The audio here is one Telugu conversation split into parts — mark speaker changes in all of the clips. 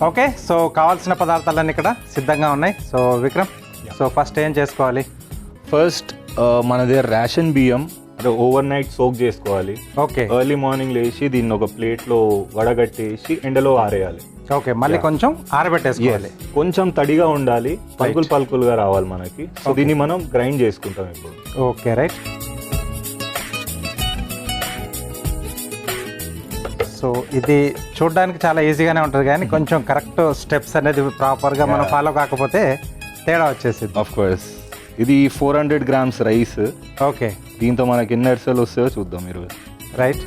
Speaker 1: ఓకే, సో కావాల్సిన పదార్థాలన్నీ ఇక్కడ సిద్ధంగా ఉన్నాయి. సో విక్రమ్, సో ఫస్ట్ ఏం చేసుకోవాలి?
Speaker 2: ఫస్ట్ మన దగ్గర రేషన్ బియ్యం ఓవర్ నైట్ సోక్ చేసుకోవాలి.
Speaker 1: ఓకే,
Speaker 2: ఎర్లీ మార్నింగ్ లేచి దీన్ని ఒక ప్లేట్లో వడగట్టేసి ఎండలో ఆరేయాలి.
Speaker 1: ఓకే, మళ్ళీ కొంచెం ఆరబెట్టేసుకోవాలి.
Speaker 2: కొంచెం తడిగా ఉండాలి, పలుకులుగా రావాలి మనకి. సో దీన్ని మనం గ్రైండ్ చేసుకుంటాం ఇప్పుడు.
Speaker 1: Okay, right. సో ఇది చూడడానికి చాలా ఈజీగానే ఉంటుంది, కానీ కొంచెం కరెక్ట్ స్టెప్స్ అనేది ప్రాపర్గా మనం ఫాలో కాకపోతే తేడా వచ్చేసింది.
Speaker 2: Of course. ఇది 400 grams రైస్.
Speaker 1: ఓకే,
Speaker 2: దీంతో మనకి ఎన్ని అరిసెలు వస్తాయో చూద్దాం మీరు.
Speaker 1: రైట్.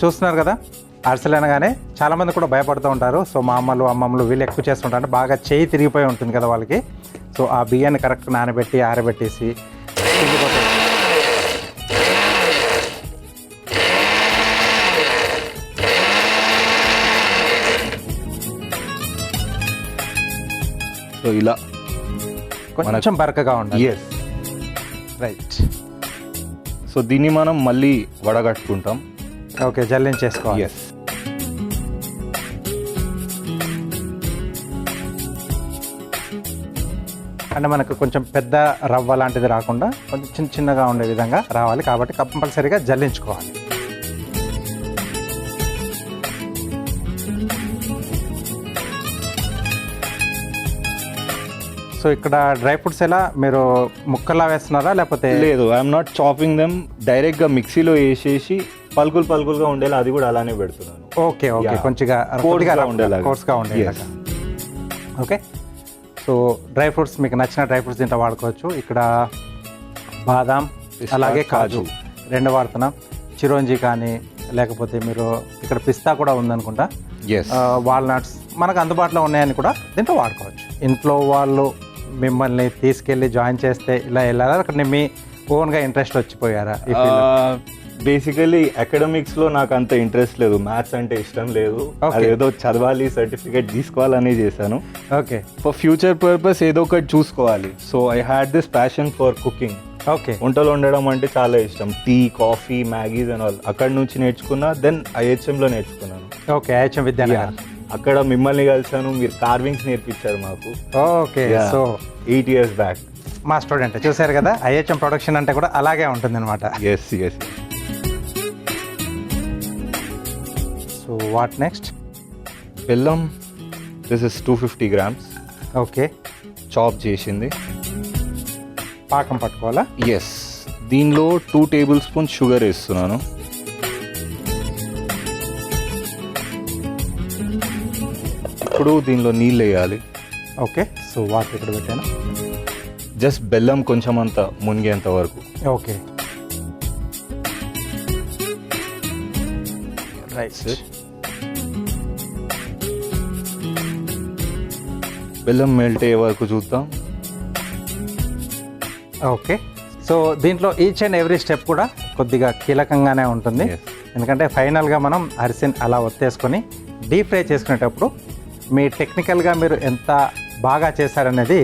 Speaker 1: చూస్తున్నారు కదా, అరిసెలు అనగానే చాలామంది కూడా భయపడుతూ ఉంటారు. సో మా అమ్మమ్మలు వీళ్ళు ఎక్కువ చేస్తుంటారు, బాగా చేయి తిరిగిపోయి ఉంటుంది కదా వాళ్ళకి. సో ఆ బియ్యాన్ని కరెక్ట్ నానబెట్టి ఆరబెట్టేసి
Speaker 2: సో ఇలా
Speaker 1: కొంచెం బరకగా ఉండాలి.
Speaker 2: Yes,
Speaker 1: right.
Speaker 2: సో దీన్ని మనం మళ్ళీ వడగట్టుకుంటాం.
Speaker 1: ఓకే, జల్లించేసుకోవాలి.
Speaker 2: ఎస్.
Speaker 1: అంటే మనకు కొంచెం పెద్ద రవ్వ లాంటిది రాకుండా కొంచెం చిన్నగా ఉండే విధంగా రావాలి, కాబట్టి కంపల్సరీగా జల్లించుకోవాలి. సో ఇక్కడ డ్రై ఫ్రూట్స్ ఎలా మీరు ముక్కలా వేస్తున్నారా లేకపోతే?
Speaker 2: లేదు, ఐఎమ్ నాట్ చాపింగ్ దెమ్, డైరెక్ట్గా మిక్సీలో వేసేసి పలుకులుగా ఉండేలా అది కూడా అలానే పెడుతున్నాను.
Speaker 1: ఓకే, ఓకే, కొంచెంగా కోర్స్గా ఉండేలాగా. ఓకే, సో డ్రై ఫ్రూట్స్ మీకు నచ్చిన డ్రై ఫ్రూట్స్ దీంట్లో వాడుకోవచ్చు. ఇక్కడ బాదాం అలాగే కాజు రెండు వాడుతున్నాం. చిరోంజి కానీ లేకపోతే మీరు ఇక్కడ పిస్తా కూడా ఉందనుకుంటా, వాల్నట్స్ మనకు అందుబాటులో ఉన్నాయని కూడా దీంట్లో వాడుకోవచ్చు. ఇంట్లో వాళ్ళు మిమ్మల్ని తీసుకెళ్ళి జాయిన్ చేస్తే ఇలా వెళ్ళారా, అక్కడ మీ ఓన్గా ఇంట్రెస్ట్ వచ్చిపోయారా?
Speaker 2: బేసికలీ అకాడమిక్స్లో నాకు అంత ఇంట్రెస్ట్ లేదు, మ్యాథ్స్ అంటే ఇష్టం లేదు. ఏదో చదవాలి, సర్టిఫికేట్ తీసుకోవాలని చేశాను.
Speaker 1: ఓకే,
Speaker 2: ఫర్ ఫ్యూచర్ పర్పస్ ఏదో ఒకటి చూసుకోవాలి. So I had this passion for cooking.
Speaker 1: Okay,
Speaker 2: వంటలు వండడం అంటే చాలా ఇష్టం. Tea, coffee, Maggis and all అక్కడ నుంచి నేర్చుకున్నా. దెన్ IHMలో నేర్చుకున్నాను.
Speaker 1: Okay, IHM Vidyanagar.
Speaker 2: అక్కడ మిమ్మల్ని కలిసాను, మీరు కార్వింగ్స్ నేర్పించారు మాకు.
Speaker 1: Okay, so
Speaker 2: 8 years back.
Speaker 1: మా స్టూడెంట్ చూసారు కదా, IHM ప్రొడక్షన్ అంటే కూడా అలాగే ఉంటుంది అనమాట.
Speaker 2: ఎస్.
Speaker 1: So what next?
Speaker 2: బెల్లం, this is 250 grams.
Speaker 1: Okay,
Speaker 2: chop చేసింది.
Speaker 1: పాకం పట్టుకోవాలా?
Speaker 2: ఎస్. దీనిలో 2 tablespoons షుగర్ వేస్తున్నాను. ఇప్పుడు దీనిలో నీళ్ళు వేయాలి.
Speaker 1: ఓకే, సో వాటర్ ఇక్కడ పెట్టాను.
Speaker 2: జస్ట్ బెల్లం కొంచెం అంత మునిగేంత వరకు.
Speaker 1: Okay, right.
Speaker 2: బెల్లం మెల్ట్ అయ్యే వరకు చూద్దాం.
Speaker 1: ఓకే, సో దీంట్లో ఈచ్ అండ్ ఎవ్రీ స్టెప్ కూడా కొద్దిగా కీలకంగానే ఉంటుంది. ఎందుకంటే ఫైనల్గా మనం అరిసెని అలా ఒత్తేసుకొని డీప్ ఫ్రై చేసుకునేటప్పుడు మీ టెక్నికల్గా మీరు ఎంత బాగా చేశారనేది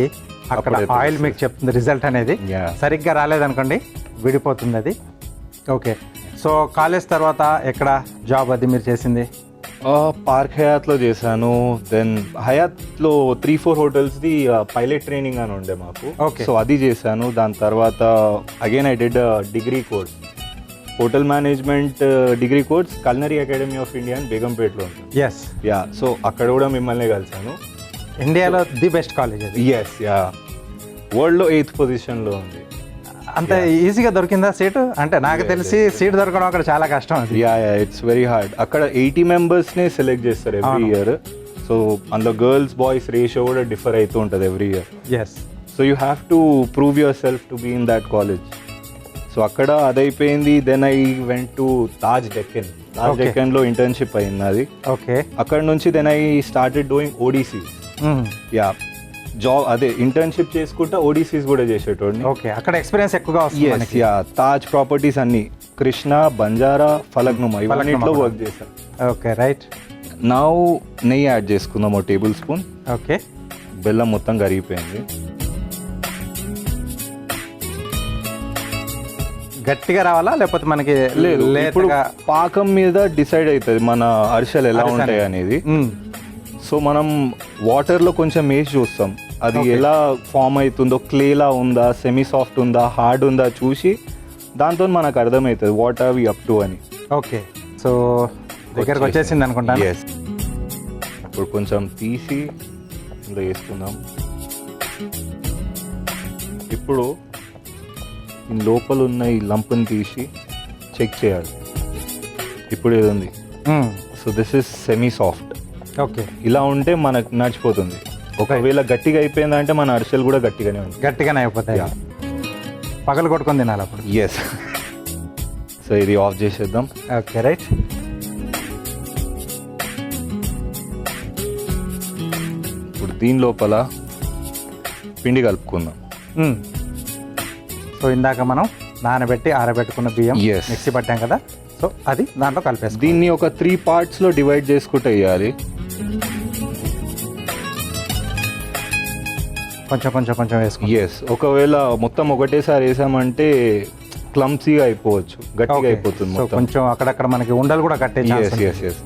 Speaker 1: అక్కడ ఆయిల్ మీకు చెప్తుంది. రిజల్ట్ అనేది సరిగ్గా రాలేదనుకోండి, విడిపోతుంది అది. ఓకే, సో కాలేజ్ తర్వాత ఎక్కడ జాబ్ అది మీరు చేసింది?
Speaker 2: పార్క్ హయాత్లో చేశాను. దెన్ హయాత్లో 3-4 హోటల్స్ది పైలట్ ట్రైనింగ్ అని ఉండే మాకు. సో అది చేశాను. దాని తర్వాత again I did degree course, hotel management degree course, culinary academy of India అని బేగంపేటలో ఉంటుంది.
Speaker 1: Yes,
Speaker 2: yeah. సో అక్కడ కూడా మిమ్మల్ని కలిసాను.
Speaker 1: ఇండియాలో ది బెస్ట్ కాలేజ్ అది.
Speaker 2: Yes, yeah. వరల్డ్లో 8th పొజిషన్లో ఉంది.
Speaker 1: అంత ఈజీగా దొరికిందా సీటు? అంటే నాకు తెలిసి సీట్ దొరకడం అక్కడ చాలా కష్టం అది.
Speaker 2: Yeah, it's very hard. అక్కడ 80 members-నే సెలెక్ట్ చేస్తారు ఎవ్రీ ఇయర్. సో అందులో గర్ల్స్ బాయ్స్ రేషియో కూడా డిఫర్ అవుతూ ఉంటుంది every year.
Speaker 1: Yes,
Speaker 2: so you have to prove yourself to be in that college. So అక్కడ అదైపోయింది. Then I went to Taj డెక్కన్లో ఇంటర్న్షిప్ అయింది అది.
Speaker 1: ఓకే,
Speaker 2: అక్కడ నుంచి then I started doing ODCs. Yeah, job అదే ఇంటర్న్షిప్ చేసుకుంటా ODCs కూడా చేసేటోడిని.
Speaker 1: ఓకే, అక్కడ ఎక్స్పీరియన్స్ ఎక్కువగా వస్తుంది.
Speaker 2: యా, తాజ్ ప్రాపర్టీస్ అన్ని, కృష్ణ, బంజారా, ఫలక్నుమా ఇవన్నిట్లో వర్క్ చేశాను.
Speaker 1: Okay, right.
Speaker 2: నౌ నెయ్యి యాడ్ చేసుకుందాం 1 tablespoon.
Speaker 1: ఓకే,
Speaker 2: బెల్లం మొత్తం కరిగిపోయింది. గట్టిగా రావాలా లేకపోతే మనకి లేదు ఇప్పుడు పాకం మీద డిసైడ్ అవుతుంది మన అరిసెలు ఎలా ఉంటాయి అనేది. సో మనం వాటర్లో కొంచెం వేసి చూస్తాం అది ఎలా ఫామ్ అవుతుందో, క్లేలా ఉందా, సెమీ సాఫ్ట్ ఉందా, హార్డ్ ఉందా చూసి దాంతో మనకు అర్థమవుతుంది what are we up to అని.
Speaker 1: ఓకే, సో దగ్గరకు వచ్చేసింది అనుకుంటాను.
Speaker 2: ఎస్, ఇప్పుడు కొంచెం తీసి ఇందులో వేసుకుందాం. ఇప్పుడు లోపల ఉన్న ఈ లంప్ని తీసి చెక్ చేయాలి. ఇప్పుడు ఇది ఉంది, so this is semi soft.
Speaker 1: Okay,
Speaker 2: ఇలా ఉంటే మనకు నడిచిపోతుంది. ఒకవేళ గట్టిగా అయిపోయిందంటే మన అరిసెలు కూడా గట్టిగానే
Speaker 1: అయిపోతాయి, పగలు కొట్టుకొని తినాలి అప్పుడు.
Speaker 2: ఎస్, సో ఇది ఆఫ్ చేసేద్దాం.
Speaker 1: Okay, right.
Speaker 2: ఇప్పుడు దీని లోపల పిండి కలుపుకుందాం.
Speaker 1: సో ఇందాక మనం నానబెట్టి ఆరబెట్టుకున్న బియ్యం మిక్సీ పట్టాం కదా, సో అది దాంట్లో కలిపేస్తాం.
Speaker 2: దీన్ని ఒక 3 పార్ట్స్లో డివైడ్ చేసుకుంటూ వేయాలి.
Speaker 1: కొంచెం కొంచెం కొంచెం వేసుకో.
Speaker 2: ఎస్, ఒకవేళ మొత్తం ఒకటేసారి వేసామంటే క్లమ్సీగా అయిపోవచ్చు, గట్టిగా అయిపోతుంది.
Speaker 1: సో కొంచెం అక్కడక్కడ మనకి ఉండలు కూడా కట్టే.
Speaker 2: ఎస్.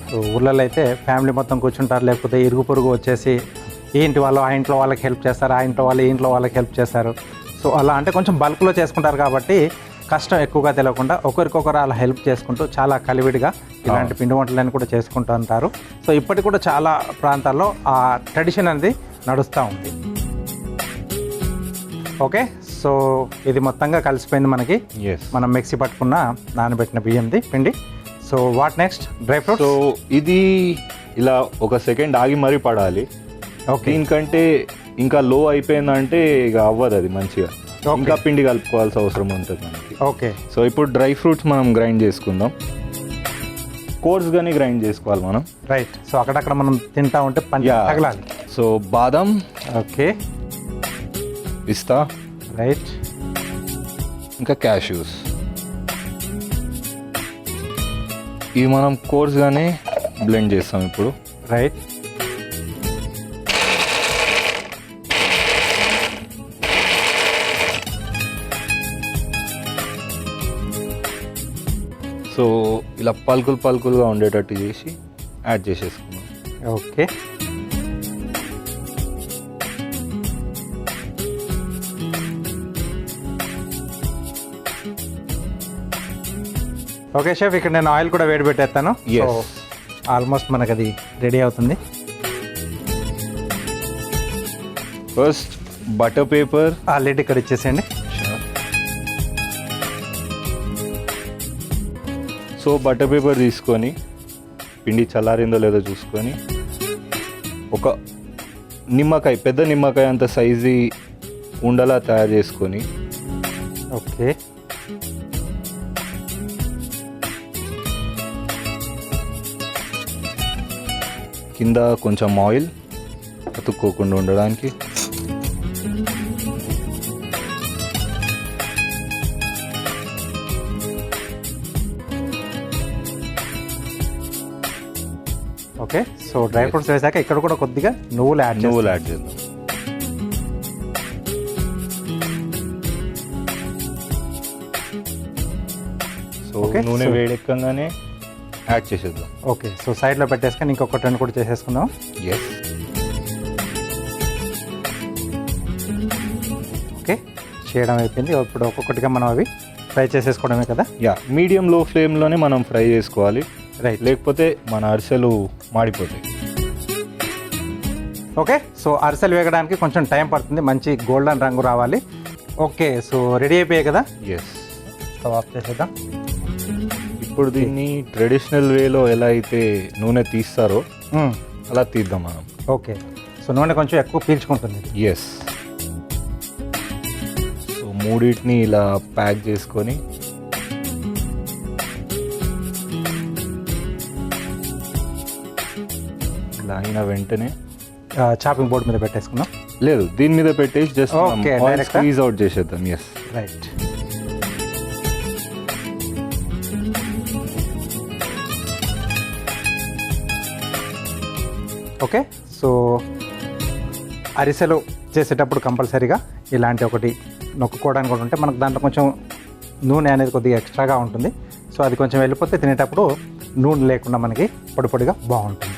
Speaker 1: సో ఊళ్ళల్లో అయితే ఫ్యామిలీ మొత్తం కూర్చుంటారు, లేకపోతే ఇరుగు పొరుగు వచ్చేసి ఈ ఇంటి వాళ్ళు ఆ ఇంట్లో వాళ్ళకి హెల్ప్ చేస్తారు, ఆ ఇంట్లో వాళ్ళు ఈ ఇంట్లో వాళ్ళకి హెల్ప్ చేస్తారు. సో అలా అంటే కొంచెం బల్క్లో చేసుకుంటారు కాబట్టి కష్టం ఎక్కువగా తెలియకుండా ఒకరికొకరు అలా హెల్ప్ చేసుకుంటూ చాలా కలివిడిగా ఇలాంటి పిండి వంటలను కూడా చేసుకుంటూ ఉంటారు. సో ఇప్పటికి కూడా చాలా ప్రాంతాల్లో ఆ ట్రెడిషన్ అనేది నడుస్తూ ఉంది. ఓకే, సో ఇది మొత్తంగా కలిసిపోయింది మనకి. మనం మిక్సీ పట్టుకున్న నానబెట్టిన బియ్యంది పిండి. So what next? Dry fruits.
Speaker 2: So ఇది ఇలా ఒక సెకండ్ ఆగి మరీ పడాలి. దీనికంటే ఇంకా లో అయిపోయిందంటే ఇక అవ్వదు అది మంచిగా, ఇంకా పిండి కలుపుకోవాల్సిన అవసరం ఉంటుంది మనకి.
Speaker 1: ఓకే,
Speaker 2: సో ఇప్పుడు డ్రై ఫ్రూట్స్ మనం గ్రైండ్ చేసుకుందాం. కోర్స్గానే గ్రైండ్ చేసుకోవాలి మనం.
Speaker 1: రైట్, సో అక్కడక్కడ మనం తింటా ఉంటే తగలాలి.
Speaker 2: సో బాదం,
Speaker 1: ఓకే,
Speaker 2: పిస్తా,
Speaker 1: రైట్,
Speaker 2: ఇంకా క్యాష్యూస్, ఇవి మనం కోర్స్గానే బ్లెండ్ చేస్తాం ఇప్పుడు.
Speaker 1: రైట్,
Speaker 2: సో ఇలా పలుకులుగా ఉండేటట్టు చేసి యాడ్ చేసేసుకున్నాం.
Speaker 1: ఓకే, ఓకే షెఫ్, ఇక్కడ నేను ఆయిల్ కూడా వేడి పెట్టేస్తాను. ఆల్మోస్ట్ మనకు అది రెడీ అవుతుంది.
Speaker 2: ఫస్ట్ బటర్ పేపర్
Speaker 1: ఆల్రెడీ ఇక్కడ ఇచ్చేసేయండి.
Speaker 2: సో బటర్ పేపర్ తీసుకొని పిండి చల్లారిందో లేదో చూసుకొని ఒక నిమ్మకాయ, పెద్ద నిమ్మకాయ అంత సైజు ఉండలా తయారు చేసుకొని,
Speaker 1: ఓకే,
Speaker 2: కింద కొంచెం ఆయిల్ అతుక్కోకుండా ఉండడానికి,
Speaker 1: ఓకే. సో డ్రై ఫ్రూట్స్ వేసాక ఇక్కడ కూడా కొద్దిగా నువ్వులు యాడ్
Speaker 2: చేద్దాం. సో నూనె వేడెక్కగానే యాడ్ చేసేద్దాం.
Speaker 1: ఓకే, సో సైడ్లో పెట్టేసుకొని ఇంకొక 2 కూడా చేసేసుకుందాం.
Speaker 2: ఎస్,
Speaker 1: ఓకే, చేయడం అయిపోయింది. ఇప్పుడు ఒక్కొక్కటిగా మనం అవి ఫ్రై చేసేసుకోవడమే కదా.
Speaker 2: మీడియం లో ఫ్లేమ్లోనే మనం ఫ్రై చేసుకోవాలి.
Speaker 1: రైట్,
Speaker 2: లేకపోతే మన అరిసెలు మాడిపోతాయి.
Speaker 1: ఓకే, సో అరిసెలు వేగడానికి కొంచెం టైం పడుతుంది, మంచి గోల్డెన్ రంగు రావాలి. ఓకే, సో రెడీ అయిపోయాయి కదా.
Speaker 2: ఎస్,
Speaker 1: స్టవ్ ఆఫ్ చేసేద్దాం.
Speaker 2: ఇప్పుడు దీన్ని ట్రెడిషనల్ వేలో ఎలా అయితే నూనె తీస్తారో అలా తీద్దాం మనం.
Speaker 1: ఓకే, సో నూనె కొంచెం ఎక్కువ పీల్చుకుంటుంది.
Speaker 2: ఎస్, సో మూడింటిని ఇలా ప్యాక్ చేసుకొని ఇలా అయిన వెంటనే
Speaker 1: చాపింగ్ బోర్డ్ మీద పెట్టేసుకుందాం.
Speaker 2: లేదు, దీని మీద పెట్టేసి జస్ట్ స్క్వీజ్ అవుట్ చేసేద్దాం. Yes,
Speaker 1: right. ఓకే, సో అరిసెలు చేసేటప్పుడు కంపల్సరీగా ఇలాంటి ఒకటి నొక్కుకోవడానికి కూడా ఉంటే మనకు దాంట్లో కొంచెం నూనె అనేది కొద్దిగా ఎక్స్ట్రాగా ఉంటుంది. సో అది కొంచెం వెళ్ళిపోతే తినేటప్పుడు నూనె లేకుండా మనకి పొడి పొడిగా బాగుంటుంది.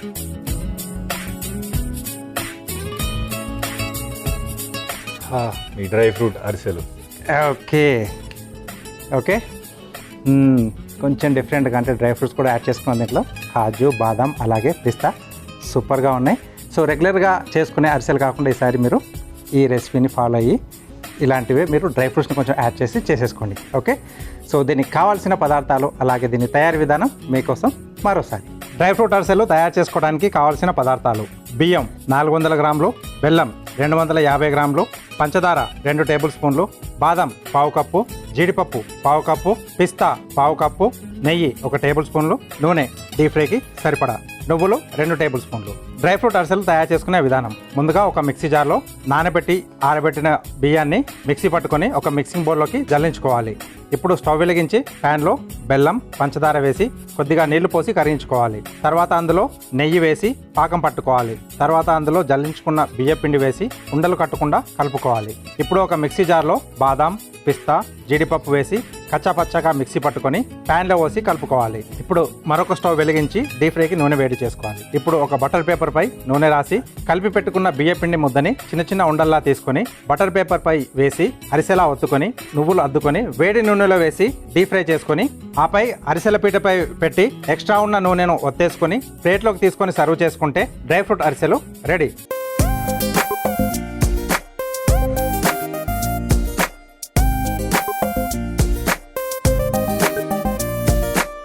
Speaker 2: మీ డ్రై ఫ్రూట్ అరిసెలు
Speaker 1: ఓకే ఓకే, కొంచెం డిఫరెంట్గా అంటే డ్రై ఫ్రూట్స్ కూడా యాడ్ చేసుకున్నాం దీంట్లో. కాజు, బాదాం అలాగే పిస్తా సూపర్గా ఉన్నాయి. సో రెగ్యులర్గా చేసుకునే అరిసెలు కాకుండా ఈసారి మీరు ఈ రెసిపీని ఫాలో అయ్యి ఇలాంటివే మీరు డ్రై ఫ్రూట్స్ని కొంచెం యాడ్ చేసి చేసేసుకోండి. ఓకే, సో దీనికి కావాల్సిన పదార్థాలు అలాగే దీని తయారీ విధానం మీకోసం మరోసారి. డ్రై ఫ్రూట్ అరిసెలు తయారు చేసుకోవడానికి కావాల్సిన పదార్థాలు: బియ్యం 400 గ్రాములు, బెల్లం 250 గ్రాములు, పంచదార 2 టేబుల్ స్పూన్లు, బాదం 1/2 కప్పు, జీడిపప్పు 1/2 కప్పు, పిస్తా 1/2 కప్పు, నెయ్యి 1 టేబుల్ స్పూన్లు, నూనె డీప్ ఫ్రైకి సరిపడా, నువ్వులు 2 టేబుల్ స్పూన్లు. డ్రై ఫ్రూట్ అరిసెలు తయారు చేసుకునే విధానం: ముందుగా ఒక మిక్సీ జార్లో నానబెట్టి ఆరబెట్టిన బియ్యాన్ని మిక్సీ పట్టుకొని ఒక మిక్సింగ్ బౌల్లోకి జల్లించుకోవాలి. ఇప్పుడు స్టవ్ వెలిగించి ప్యాన్లో బెల్లం, పంచదార వేసి కొద్దిగా నీళ్లు పోసి కరిగించుకోవాలి. తర్వాత అందులో నెయ్యి వేసి పాకం పట్టుకోవాలి. తర్వాత అందులో జల్లించుకున్న బియ్య పిండి వేసి ఉండలు కట్టకుండా కలుపుకోవాలి. ఇప్పుడు ఒక మిక్సీ జార్లో బాదాం, పిస్తా, జీడిపప్పు వేసి కచ్చాపచ్చాగా మిక్సీ పట్టుకొని ప్యాన్లో పోసి కలుపుకోవాలి. ఇప్పుడు మరొక స్టవ్ వెలిగించి డీప్ ఫ్రైకి నూనె వేడి చేసుకోవాలి. ఇప్పుడు ఒక బటర్ పేపర్ పై నూనె రాసి కలిపి పెట్టుకున్న బియ్య పిండి ముద్దని చిన్న చిన్న ఉండల్లా తీసుకొని బటర్ పేపర్ పై వేసి అరిసెలా ఒత్తుకొని నువ్వులు అద్దుకొని వేడి నూనెలో వేసి డీప్ ఫ్రై చేసుకొని ఆపై అరిసెల పీటపై పెట్టి ఎక్స్ట్రా ఉన్న నూనెను ఒత్తేసుకొని ప్లేట్లోకి తీసుకొని సర్వ్ చేసుకుంటే డ్రై ఫ్రూట్ అరిసెలు రెడీ.